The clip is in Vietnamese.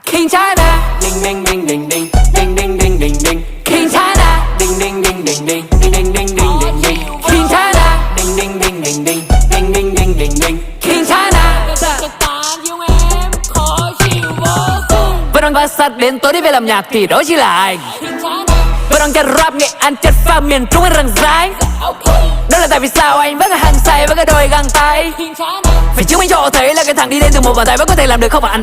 King China, ding ding ding ding ding ding ding ding ding ding. King China, ding ding ding ding ding ding ding ding ding ding ding. King China, ding ding ding ding ding ding ding ding ding ding. King China. Vẫn đang bát sát đến tối đi về làm nhạc thì đó chỉ là anh. Vẫn đang chất rap nghệ An chất pha miền Trung anh răng rái. Đó là tại vì sao anh vẫn là hàng say với cái đôi găng tay. Phải chứng minh cho họ thấy là cái thằng đi lên từ một bàn tay vẫn có thể làm được không phải ăn